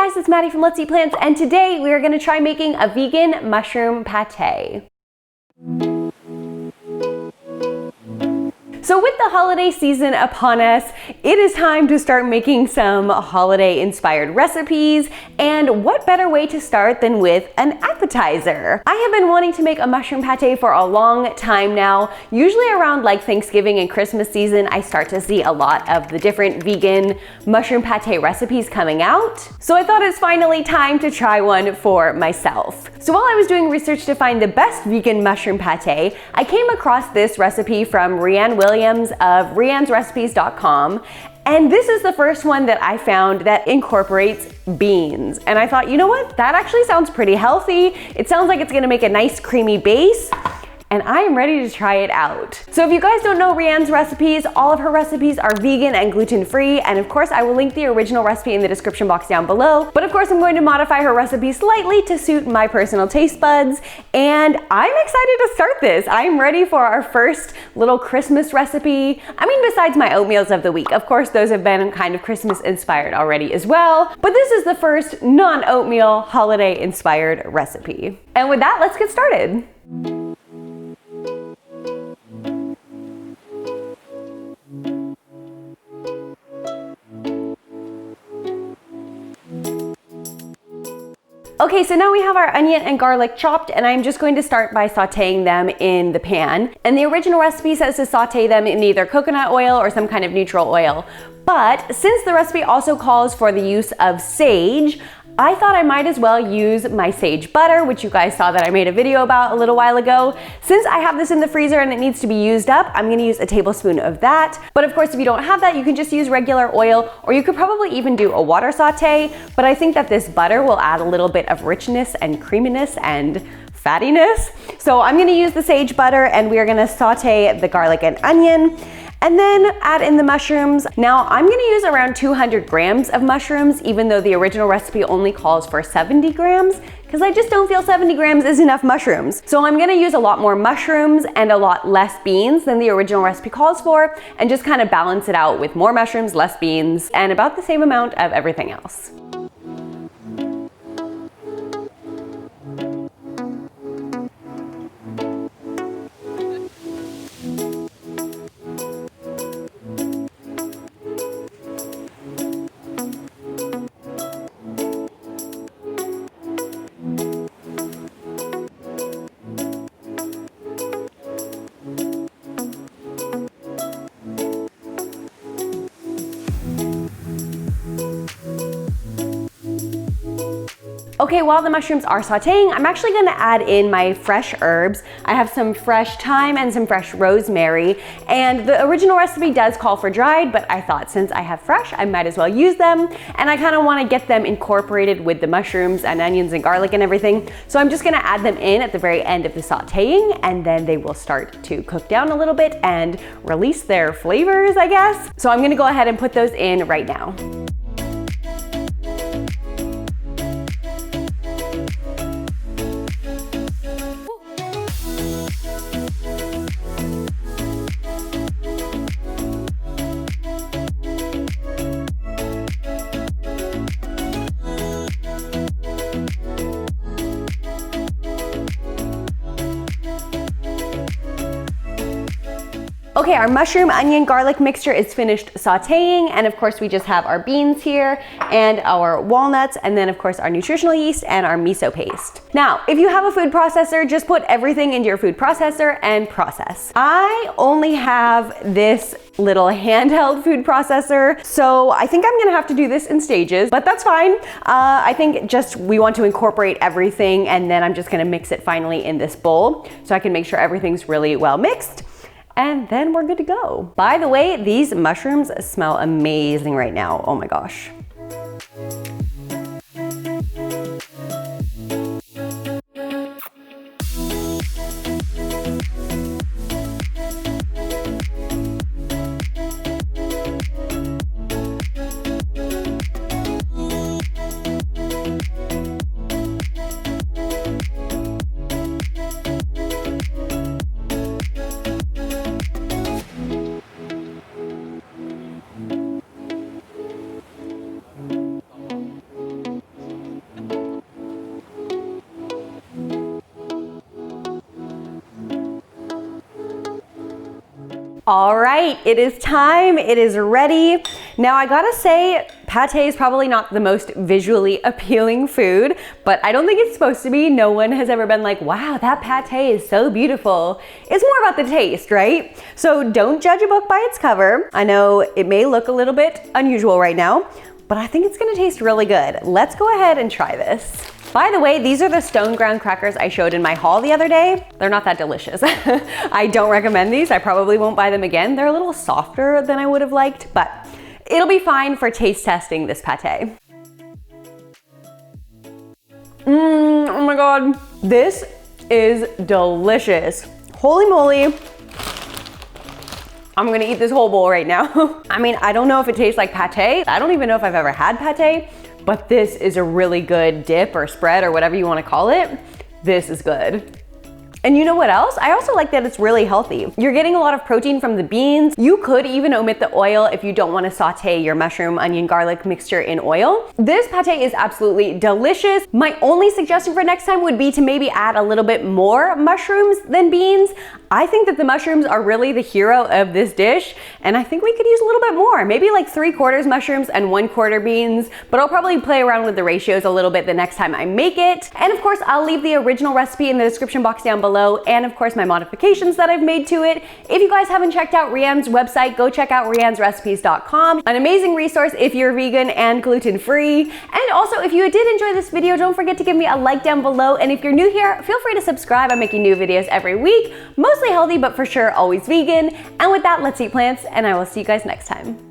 guys, it's Maddie from Let's Eat Plants, and today we are going to try making a vegan mushroom pâté. So with the holiday season upon us, it is time to start making some holiday inspired recipes, and what better way to start than with an appetizer? I have been wanting to make a mushroom pâté for a long time now. Usually around like Thanksgiving and Christmas season, I start to see a lot of the different vegan mushroom pâté recipes coming out. So I thought it's finally time to try one for myself. So while I was doing research to find the best vegan mushroom pâté, I came across this recipe from Rhian of rhiansrecipes.com, and this is the first one that I found that incorporates beans. And I thought, you know what? That actually sounds pretty healthy. It sounds like it's gonna make a nice creamy base, and I am ready to try it out. So if you guys don't know Rhian's recipes, all of her recipes are vegan and gluten-free, and of course I will link the original recipe in the description box down below. But of course I'm going to modify her recipe slightly to suit my personal taste buds, and I'm excited to start this. I'm ready for our first little Christmas recipe. I mean, besides my oatmeals of the week. Of course, those have been kind of Christmas inspired already as well, but this is the first non-oatmeal holiday inspired recipe. And with that, let's get started. Okay, so now we have our onion and garlic chopped, and I'm just going to start by sauteing them in the pan. And the original recipe says to saute them in either coconut oil or some kind of neutral oil. But since the recipe also calls for the use of sage, I thought I might as well use my sage butter, which you guys saw that I made a video about a little while ago. Since I have this in the freezer and it needs to be used up, I'm gonna use a tablespoon of that. But of course, if you don't have that, you can just use regular oil, or you could probably even do a water saute. But I think that this butter will add a little bit of richness and creaminess and fattiness. So I'm gonna use the sage butter, and we are gonna saute the garlic and onion, and then add in the mushrooms. Now I'm gonna use around 200 grams of mushrooms, even though the original recipe only calls for 70 grams, because I just don't feel 70 grams is enough mushrooms. So I'm gonna use a lot more mushrooms and a lot less beans than the original recipe calls for, and just kind of balance it out with more mushrooms, less beans, and about the same amount of everything else. Okay, while the mushrooms are sauteing, I'm actually gonna add in my fresh herbs. I have some fresh thyme and some fresh rosemary, and the original recipe does call for dried, but I thought since I have fresh, I might as well use them, and I kinda wanna get them incorporated with the mushrooms and onions and garlic and everything. So I'm just gonna add them in at the very end of the sauteing, and then they will start to cook down a little bit and release their flavors, I guess. So I'm gonna go ahead and put those in right now. Okay, our mushroom, onion, garlic mixture is finished sauteing, and of course we just have our beans here and our walnuts, and then of course our nutritional yeast and our miso paste. Now, if you have a food processor, just put everything into your food processor and process. I only have this little handheld food processor, so I think I'm gonna have to do this in stages, but that's fine. I think just we want to incorporate everything, and then I'm just gonna mix it finally in this bowl so I can make sure everything's really well mixed. And then we're good to go. By the way, these mushrooms smell amazing right now. Oh my gosh. All right, it is time, it is ready. Now I gotta say, pâté is probably not the most visually appealing food, but I don't think it's supposed to be. No one has ever been like, wow, that pâté is so beautiful. It's more about the taste, right? So don't judge a book by its cover. I know it may look a little bit unusual right now, but I think it's gonna taste really good. Let's go ahead and try this. By the way, these are the stone ground crackers I showed in my haul the other day. They're not that delicious. I don't recommend these. I probably won't buy them again. They're a little softer than I would have liked, but it'll be fine for taste testing this pâté. Oh my God, this is delicious. Holy moly. I'm gonna eat this whole bowl right now. I mean, I don't know if it tastes like pâté. I don't even know if I've ever had pâté, but this is a really good dip or spread or whatever you want to call it. This is good. And you know what else? I also like that it's really healthy. You're getting a lot of protein from the beans. You could even omit the oil if you don't want to saute your mushroom, onion, garlic mixture in oil. This pâté is absolutely delicious. My only suggestion for next time would be to maybe add a little bit more mushrooms than beans. I think that the mushrooms are really the hero of this dish, and I think we could use a little bit more, maybe like 3/4 mushrooms and 1/4 beans, but I'll probably play around with the ratios a little bit the next time I make it. And of course, I'll leave the original recipe in the description box down below, and of course my modifications that I've made to it. If you guys haven't checked out Rhian's website, go check out rhiansrecipes.com, an amazing resource if you're vegan and gluten-free. And also, if you did enjoy this video, don't forget to give me a like down below, and if you're new here, feel free to subscribe. I'm making new videos every week, mostly healthy, but for sure always vegan. And with that, let's eat plants, and I will see you guys next time.